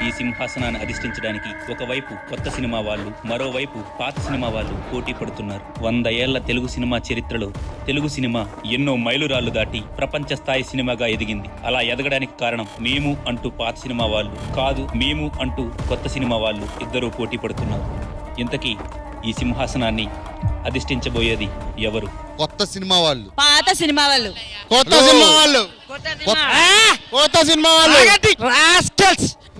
ఈ సింహాసనాన్ని అధిష్ఠించడానికి ఒకవైపు కొత్త సినిమా వాళ్ళు, మరోవైపు పాత సినిమా వాళ్ళు పోటీ పడుతున్నారు. 100 ఏళ్ల తెలుగు సినిమా చరిత్రలో తెలుగు సినిమా ఎన్నో మైలురాళ్లు దాటి ప్రపంచ స్థాయి సినిమాగా ఎదిగింది. అలా ఎదగడానికి కారణం మేము అంటూ పాత సినిమా వాళ్ళు కాదు, మేము అంటూ కొత్త సినిమా వాళ్ళు ఇద్దరూ పోటీ పడుతున్నారు. ఇంతకీ ఈ సింహాసనాన్ని అధిష్ఠించబోయేది ఎవరు? కొత్త సినిమా వాళ్ళు, పాత సినిమా వాళ్ళు, కొత్త సినిమా వాళ్ళు, కొత్త సినిమా వాళ్ళు.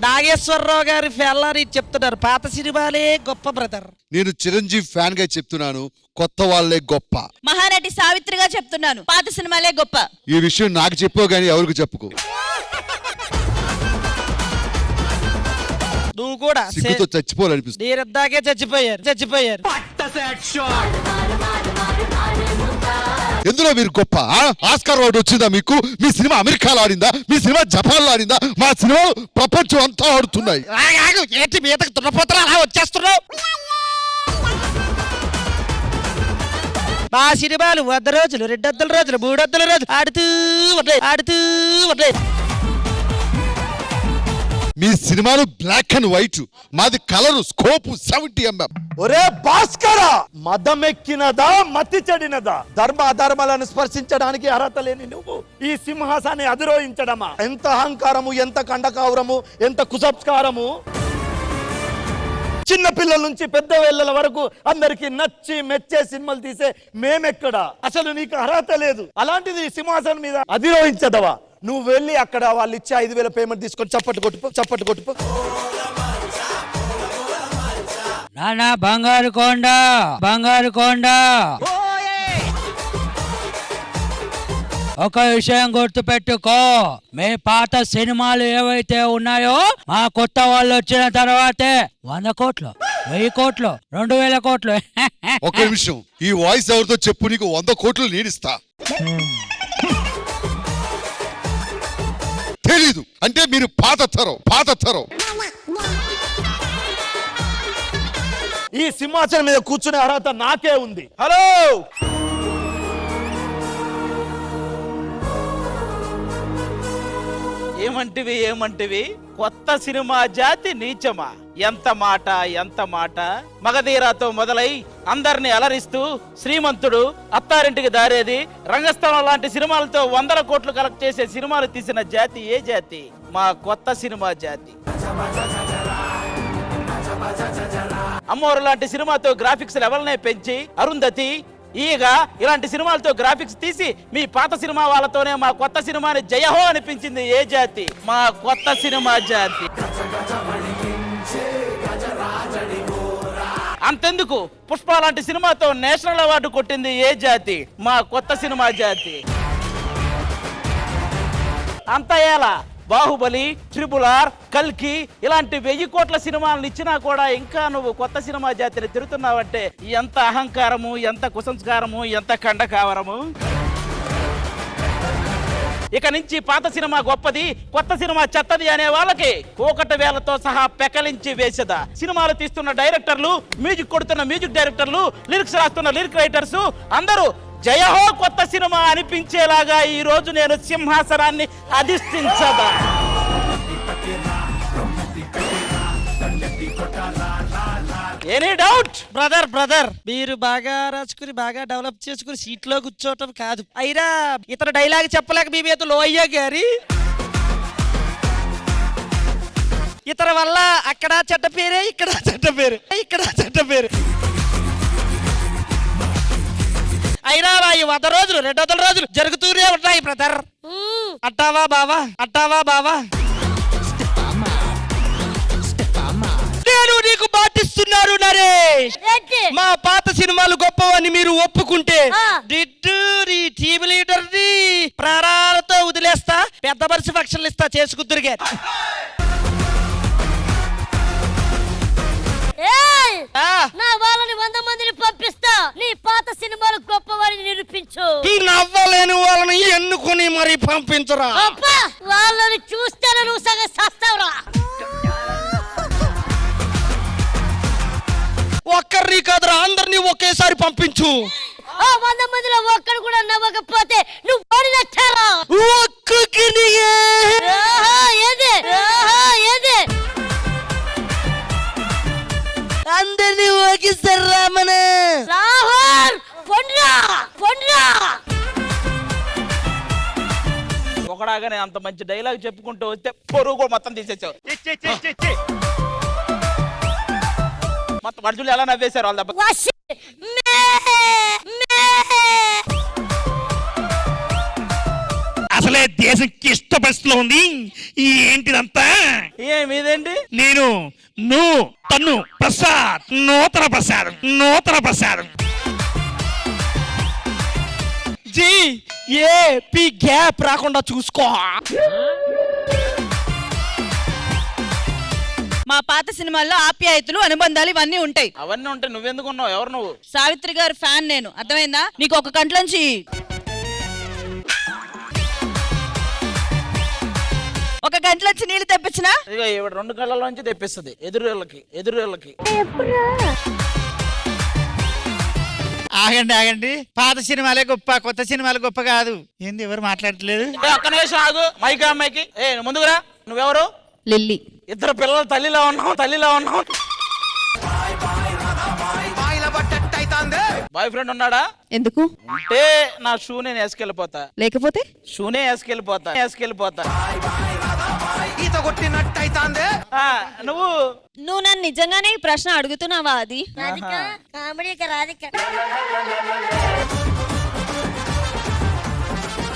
నాగేశ్వరరావు గారి ఫెల్లారి చెప్తున్నారు, పాత సినిమాలే గొప్ప బ్రదర్. నేను చిరంజీవి ఫ్యాన్ గా చెప్తున్నాను, కొత్త వాళ్ళే గొప్ప. మహానటి సావిత్రిగా చెప్తున్నాను, పాత సినిమాలే గొప్ప. ఈ విషయం నాకు చెప్పావు గానీ ఎవరికి చెప్పుకో. నువ్వు కూడా సిగ్గుతో చచ్చిపోవాలనిపిస్తుంది. నేనిద్దాకే చచ్చిపోయారు. ఎందులో మీరు గొప్ప? ఆస్కార్ అవార్డు వచ్చిందా మీకు? మీ సినిమా అమెరికాలో ఆడిందా? మీ సినిమా జపాన్ లో ఆడిందా? మా సినిమా ప్రపంచం అంతా ఆడుతున్నాయి. ఏంటి మీదకి దున్నపోతరా అలా వచ్చేస్తున్నావు? మా సినిమాలు 100 రోజులు, 200 రోజులు, 300 రోజులు ఆడుతూ ఉన్నాయి. మీ సినిమాలు బ్లాక్ అండ్ వైట్, మాది కలరు, స్కోప్ 70 mm. ఒరే భాస్కర, మదమెక్కినదా మతి చెడినదా? ధర్మ అధర్మాలను స్పర్శించడానికి అర్హత లేని నువ్వు ఈ సింహాసాన్ని అధిరోహించడమా? ఎంత అహంకారము, ఎంత కండకావరము, ఎంత కుసంస్కారము! చిన్న పిల్లల నుంచి పెద్ద వేళ్ళ వరకు అందరికి నచ్చి మెచ్చే సినిమాలు తీసే మేమెక్కడా? అసలు నీకు అర్హత లేదు. అలాంటిది ఈ సింహాసనం మీద అధిరోహించదవా? నువ్వు వెళ్ళి అక్కడ వాళ్ళు ఇచ్చే 5,000 పేమెంట్ తీసుకొని చప్పట్టు కొట్టుపో. నానా బంగారు కొండ. ఒక విషయం గుర్తుపెట్టుకో, మీ పాత సినిమాలు ఏవైతే ఉన్నాయో మా కొత్త వాళ్ళు వచ్చిన తర్వాతే 100 కోట్లు, 1000 కోట్లు, 2000 కోట్లు. ఒక నిమిషం, ఈ వాయిస్ ఎవరితో చెప్పు, నీకు 100 కోట్లు నేనిస్తా. తెలీదు అంటే మీరు పాత తరం. ఈ సింహాసనం మీద కూర్చునే అర్హత నాకే ఉంది. హలో, ఏమంటివి? కొత్త సినిమా జాతి నీచమా? ఎంత మాట! మగధీరాతో మొదలై అందరిని అలరిస్తూ శ్రీమంతుడు, అత్తారింటికి దారేది, రంగస్థలం లాంటి సినిమాలతో 100 కోట్లు కలెక్ట్ చేసే సినిమాలు తీసిన జాతి ఏ జాతి? మా కొత్త సినిమా జాతి. అమ్మోరు లాంటి సినిమాతో గ్రాఫిక్స్ లెవెల్నే పెంచి అరుంధతి, ఈగ ఇలాంటి సినిమాలతో గ్రాఫిక్స్ తీసి మీ పాత సినిమా వాళ్ళతోనే మా కొత్త సినిమాని జయహో అనిపించింది ఏ జాతి? మా కొత్త సినిమా జాతి. అంతెందుకు, పుష్ప లాంటి సినిమాతో నేషనల్ అవార్డు కొట్టింది ఏ జాతి? మా కొత్త సినిమా జాతి. అంత ఎలా బాహుబలి, RRR, కల్కి ఇలాంటి 1000 కోట్ల సినిమాలను ఇచ్చినా కూడా ఇంకా నువ్వు కొత్త సినిమా జాతిని తిరుగుతున్నావంటే ఎంత అహంకారము, ఎంత కుసంస్కారము, ఎంత కండకావరము! ఇక నుంచి పాత సినిమా గొప్పది, కొత్త సినిమా చెత్తది అనే వాళ్ళకి కోకట వేలతో సహా పెకలించి వేసేదా. సినిమాలు తీస్తున్న డైరెక్టర్లు, మ్యూజిక్ కొడుతున్న మ్యూజిక్ డైరెక్టర్లు, లిరిక్స్ రాస్తున్న లిరిక్ రైటర్స్ అందరూ జయహో కొత్త సినిమా అనిపించేలాగా ఈ రోజు నేను సింహాసనాన్ని అధిష్ఠించదా. Any doubt? బ్రదర్ మీరు బాగా రాసుకుని బాగా డెవలప్ చేసుకుని సీట్ లో కూర్చోవటం కాదు, అయినా ఇతర డైలాగ్ చెప్పలేక మీ మీద లో అయ్యా గారి ఇతర వల్ల అక్కడ చెడ్డ పేరే, ఇక్కడ చెడ్డ పేరు. అయినా ఈ 100 రోజులు, 200 రోజులు జరుగుతూనే ఉంటాయి బ్రదర్. అట్టావా బావా? నేను నీకు పాటిస్తున్నాను నరేష్. మా పాత సినిమాలు గొప్పవని మీరు ఒప్పుకుంటే టీమ్ లీడర్ ని ప్రాణాలతో వదిలేస్తా, పెద్ద మనిషి ఫంక్షన్లు ఇస్తా, చేసుకుద్దురుగా. నా వాళ్ళని 100 మందిని పంపిస్తా, నీ పాత సినిమాలు గొప్పవారిని నిరూపించు. నవ్వలేని వాళ్ళని ఎన్నుకొని మరి పంపించరా. వాళ్ళని చూస్తేనే నువ్వు సగం సస్తావురా. ఒక్కరిని కాదురా, అందరినీ ఒకేసారి పంపించు. 100 మందిలో ఒక్కడు కూడా నవ్వకపోతే నువ్వు ఓడినట్టారా. ఒక్కకి ఏదే కిసరామన లాహోర్ పొండ్రా పొండ్రా ఒకడాగానే అంత మంచి డైలాగ్ చెప్పుకుంటూ వస్తే పొరుగు కూడా మొత్తం తీసేసావు మొత్తం మనుషులు ఎలా నవ్వేశారు వాళ్ళ దెబ్బ వాష్ మే మే అసలే దేశం క్లిష్ట పరిస్థితిలో ఉంది ఏంటిదంతా మీదేంటి నేను తన్ను ప్రసాద్ నూతన ప్రసాదం జీ పి గ్యాప్ రాకుండా చూసుకో మా పాత సినిమాల్లో ఆప్యాయతలు అనుబంధాలు ఇవన్నీ ఉంటాయి. అవన్నీ ఉంటే నువ్వెందుకు ఉన్నావు? ఎవరు నువ్వు? సావిత్రి గారి ఫ్యాన్ నేను, అర్థమైందా? నీకు ఒక కంట్లోంచి నీళ్లు తెప్పించినా ఇదిగో ఈవిడ 2 కళ్ళలోంచి తెప్పిస్తుంది ఎదురుళ్ళకి ఆగండి పాత సినిమాలే గొప్ప, కొత్త సినిమాలు గొప్ప కాదు. ఏంది ఎవరు మాట్లాడట్లేదు? ఒక్క నిమిషం ఆగు. మైకి అమ్మాయికి ముందుకురా. నువ్వెవరు? లిల్లీ. ఇద్దరు పిల్లలు తల్లిలా ఉన్నావు. బాయ్ ఫ్రెండ్ ఉన్నాడా? ఎందుకు? అంటే నా షూ నేను వేసుకెళ్ళిపోతా, లేకపోతే షూనే వేసుకెళ్ళిపోతా. నువ్వు నన్ను నిజంగానే ఈ ప్రశ్న అడుగుతున్నావా? అది రాధిక కామెడీ రాధిక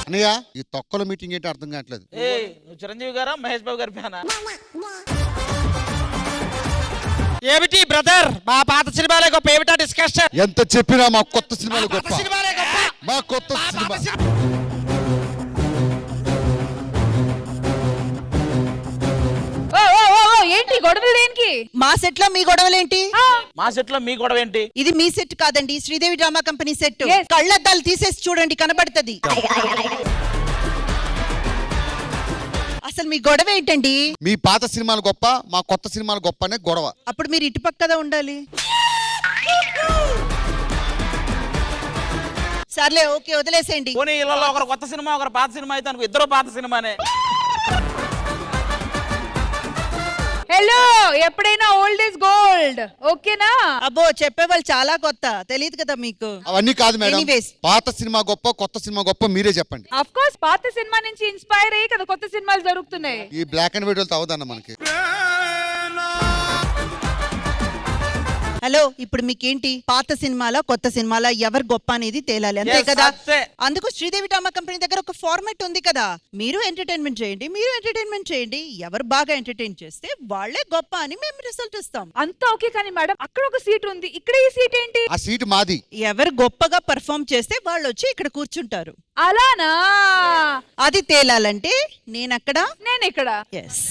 అన్నయ్య ఈ తొక్కల మీటింగ్ ఏంటి అర్థం కావట్లేదు. నువ్వు చిరంజీవి గారా మహేష్ బాబు గారి ఫ్యానా? ఏమిటి బ్రదర్, మా పాత సినిమాలే గొప్ప, ఏమిటా డిస్కషన్? ఎంత చెప్పినా మా కొత్త సినిమాలు గొప్ప, మా కొత్త సినిమా. ఏంటి గొడవలు? దేనికి? మా సెట్ లో మీ గొడవలేంటి? మా సెట్ లో మీ గొడవ ఏంటి? ఇది మీ సెట్ కాదండి, శ్రీదేవి డ్రామా కంపెనీ సెట్. కళ్ళద్దాలు తీసేసి చూడండి, కనబడుతుంది. అసలు మీ గొడవ ఏంటండి? మీ పాత సినిమాలు గొప్ప, మా కొత్త సినిమాలు గొప్ప అనే గొడవ. అప్పుడు మీరు ఇటు పక్కదా ఉండాలి. సర్లే, ఓకే, వదిలేసేయండి. పోనీ ఇళ్ళలో ఒకరు కొత్త సినిమా, ఒకరు పాత సినిమా అయితే అనుకో, ఇద్దరు పాత సినిమానే. హలో, ఎప్పుడైనా ఓల్డ్ ఇస్ గోల్డ్, ఓకేనా? అబ్బో, చెప్పేవాళ్ళు చాలా కొత్త, తెలియదు కదా మీకు. అవన్నీ కాదు మేడం. Anyways. పాత సినిమా గొప్ప, కొత్త సినిమా గొప్ప మీరే చెప్పండి. అఫ్ కోర్స్ పాత సినిమా నుంచి ఇన్స్పైర్ అయ్యి కదా కొత్త సినిమాలు జరుగుతున్నాయి. ఈ బ్లాక్ అండ్ వైట్ అవదన్న మనకి. హలో, ఇప్పుడు మీకేంటి? పాత సినిమాలో కొత్త సినిమాలో ఎవరు గొప్ప అనేది తేలాలి, అంతే Yes, కదా? అంతే. అందుకు శ్రీదేవి డ్రామా కంపెనీ దగ్గర ఒక ఫార్మాట్ ఉంది కదా. మీరు ఎంటర్టైన్మెంట్ చేయండి, ఎవరు బాగా ఎంటర్టైన్ చేస్తే వాళ్ళే గొప్ప అని మేము రిజల్ట్ ఇస్తాం. అంతా ఓకే, కానీ మేడం అక్కడ ఒక సీట్ ఉంది, ఇక్కడ ఈ సీట్ ఏంటి? ఆ సీట్ మాది. ఎవరు గొప్పగా పర్ఫామ్ చేస్తే వాళ్ళు వచ్చి ఇక్కడ కూర్చుంటారు. అలానా? అది తేలాలంటే నేను అక్కడ, నేను ఇక్కడ. ఎస్.